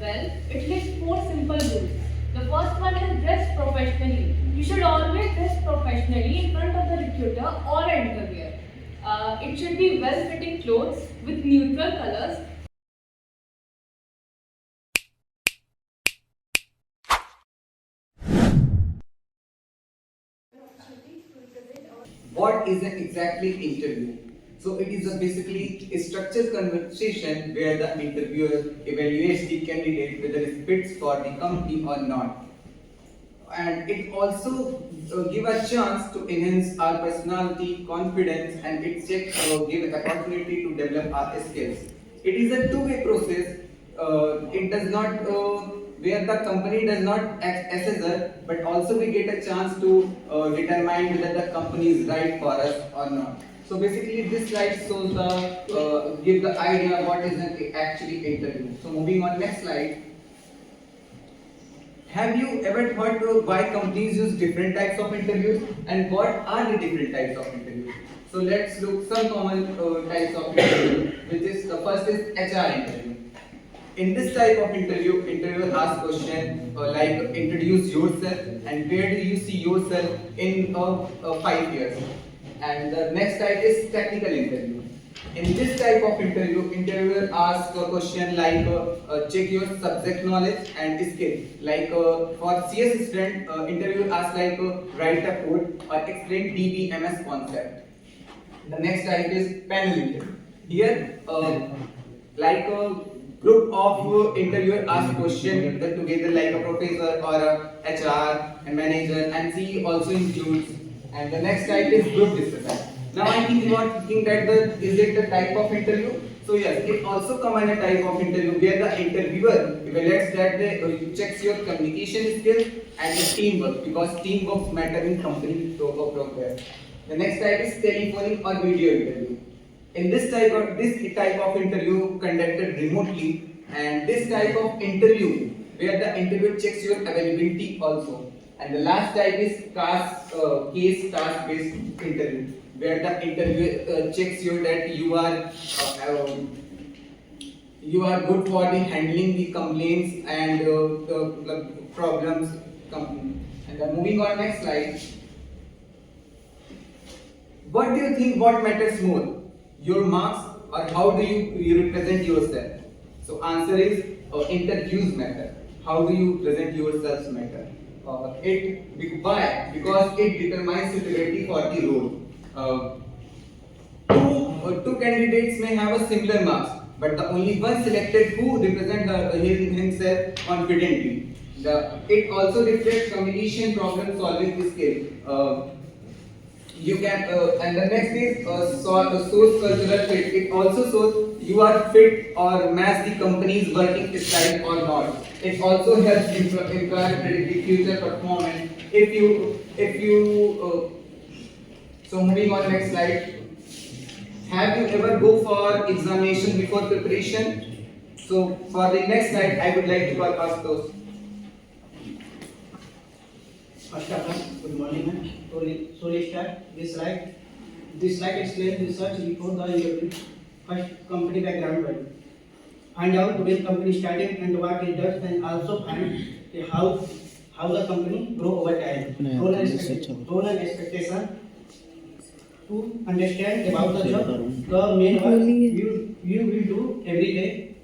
Well, it lists four simple rules. The first one is dress professionally. You should always dress professionally in front of the recruiter or interviewer. It should be well-fitting clothes with neutral colors. What is an exactly interview? So it is basically a structured conversation where the interviewer evaluates the candidate whether it fits for the company or not. And it also give a chance to enhance our personality, confidence, and it give opportunity to develop our skills. It is a two-way process. It does not where the company does not act assessor, but also we get a chance to determine whether the company is right for us or not. So basically, this slide shows the give the idea what is an actually interview. So moving on, next slide. Have you ever heard why companies use different types of interviews and what are the different types of interviews? So let's look some common types of interview, which is the first is HR interview. In this type of interview, interviewer asks question like introduce yourself and where do you see yourself in 5 years. And the next type is technical interview. In this type of interview, interviewer asks a question like check your subject knowledge and skill. Like for CS student, interviewer asks like write a code or explain DBMS concept. The next type is panel interview. Here, like a group of interviewer ask question together like a professor or a HR and manager, and C also includes. And the next type is group discussion. Now I think you are thinking that is it the type of interview? So yes, it also come in a type of interview where the interviewer evaluates that checks your communication skills and the teamwork, because teamwork matter in company progress. The next type is telephonic or video interview. In this type of interview conducted remotely, and this type of interview where the interviewer checks your availability also. And the last type is case task based interview, where the interviewer checks you that you are good for the handling the complaints and the problems company. And moving on, next slide. What do you think what matters more, your marks or how do you represent yourself? So answer is interviews matter. How do you present yourselves matter. Why? Because it determines suitability for the role. Two candidates may have a similar marks, but the only one selected who represent himself confidently. It also reflects communication, problem solving skill. You can and the next is source cultural fit. It also shows you are fit or match the company's working style or not. It also helps employer predict the future performance. So moving on, next slide. Have you ever go for examination before preparation? So for the next slide, I would like to call Astos. First of all, good morning, ma'am. So let's start this slide. This slide explains research before the interview. First, company background value. Find out when company started and what it does, and also find how the company grow over time. Role and expectation. To understand about the job, the main work you will do every day.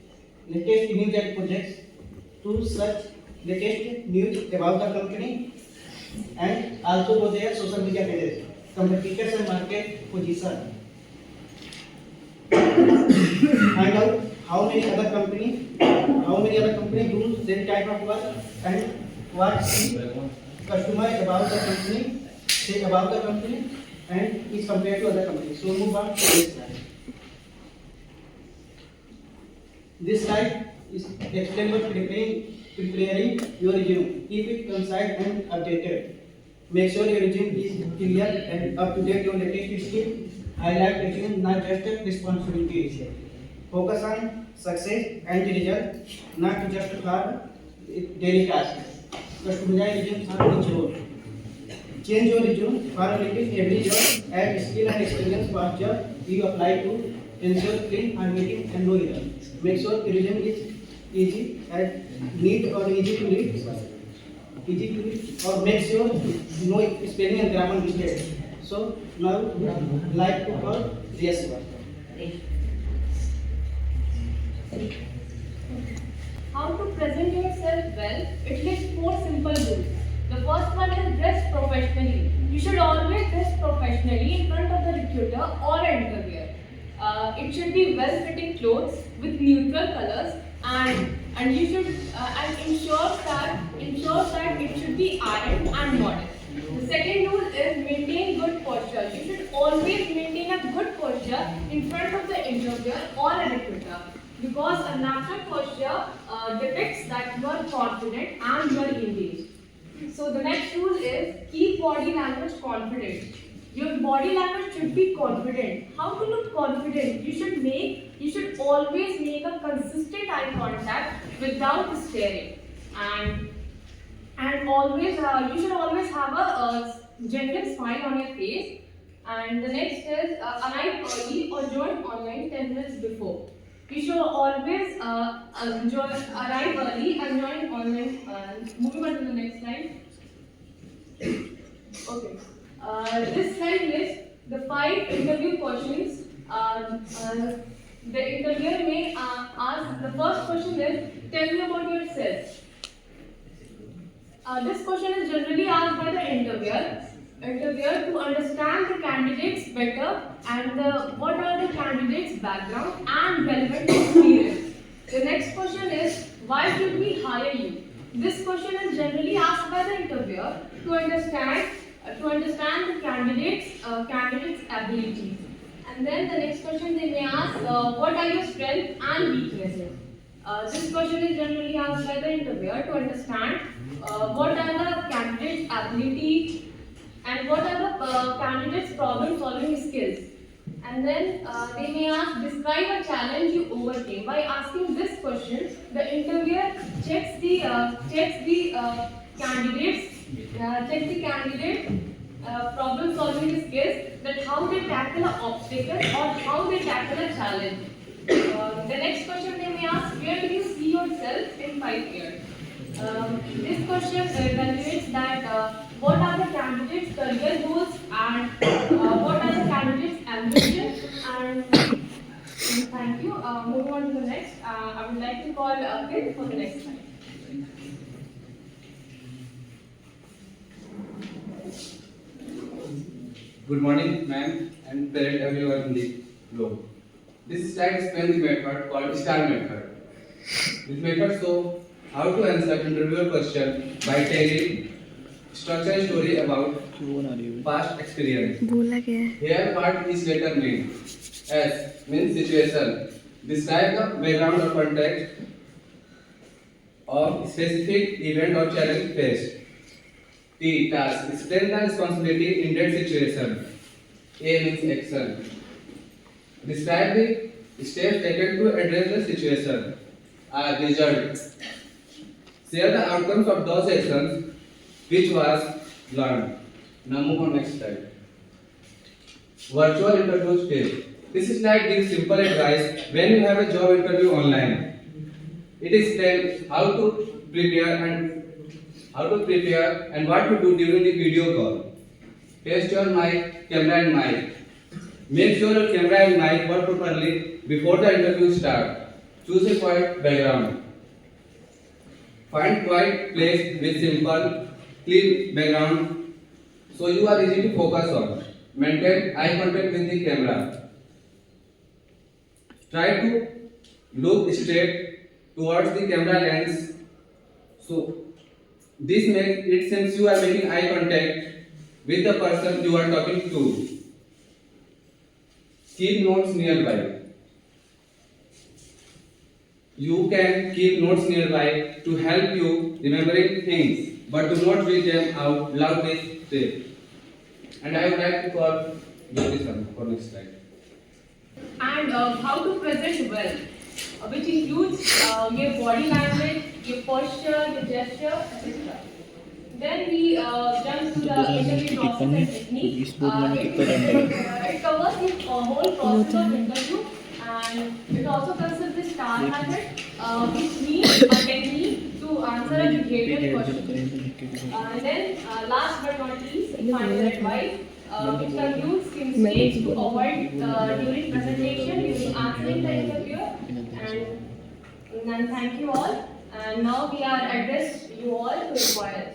Latest news and projects. To search latest news about the company. And also go their social media pages, competitors and market position. Find out how many other company do same type of work and what the customer about the company say about the company and is compared to other companies. So move on to this slide. This slide is explain about preparing your resume. Keep it concise and updated. Make sure your resume is clear and up to date. Your latest skill. Highlight resume, not just a responsibility. Focus on success and the result, not just for daily tasks. Customize resume for each role. Change your resume for every job. Add skill and experience for job you apply to. Ensure clean and meeting and no error. Make sure the resume is easy and neat or easy to read, or make sure no spelling and grammar mistakes. So now like to call yes. How to present yourself well? It lists 4 simple rules. The first one is dress professionally. You should always dress professionally in front of the recruiter or interviewer. It should be well-fitting clothes with neutral colors, and you should and ensure that it should be ironed and modest. The second rule is maintain good posture. You should always maintain a good posture in front of the interviewer or a recruiter, because a natural posture depicts that you are confident and you are engaged. So the next rule is keep body language confident. Your body language should be confident. How to look confident? You should always make a consistent eye contact without staring, and always you should always have a genuine smile on your face. And the next is arrive early or join online 10 minutes before. You should always arrive early and join online. Moving on to the next slide. Okay. This slide lists the 5 interview questions. The interviewer may ask. The first question is, tell me about yourself. This question is generally asked by the interviewer to understand the candidates better and what are the candidates' background and relevant experience. The next question is, why should we hire you? This question is generally asked by the interviewer to understand the candidate's abilities. And then the next question they may ask, what are your strengths and weaknesses? This question is generally asked by the interviewer to understand what are the candidate's abilities and what are the candidate's problem-solving skills. And then they may ask, describe a challenge you overcame. By asking this question, the interviewer checks the candidate's problem-solving skills, that how they tackle an obstacle or how they tackle a challenge. The next question they may ask, where do you see yourself in 5 years? This question evaluates that what are the candidates' career goals and what are the candidates' ambitions. And thank you. Moving on to the next, I would like to call Akil for the next slide. Good morning, ma'am, and parent everyone in the globe. This slide explains the method called STAR method. This method shows how to answer interviewer question by telling structured story about past experience. Here part is letter main. S means situation. Describe the background or context of specific event or challenge faced. T task. Explain the responsibility in that situation. A means action. Describe the steps taken to address the situation. R result. Share the outcomes of those actions which was learned. Now move on next slide. Virtual interview stage. This slide gives simple advice when you have a job interview online. It explains how to prepare and what to do during the video call. Test your mic, camera and mic. Make sure your camera and mic work properly before the interview starts. Choose a quiet background. Find quiet place with simple, clean background so you are easy to focus on. Maintain eye contact with the camera. Try to look straight towards the camera lens. So this makes it seems you are making eye contact with the person you are talking to. Keep notes nearby. You can keep notes nearby to help you remembering things, but do not read them out loud this day. And I would like to call Jyoti for next slide. And how to present well, which includes your body language, your posture, your gesture, etc. Then we jump to the interview process and technique. It covers the whole process of interview, and it also considers the STAR method, which means answer a behavioral question. And then, last but not least, final advice. It concludes team mistakes to avoid during presentation, during answering the interview, and thank you all. And now we are addressed you all to inquire.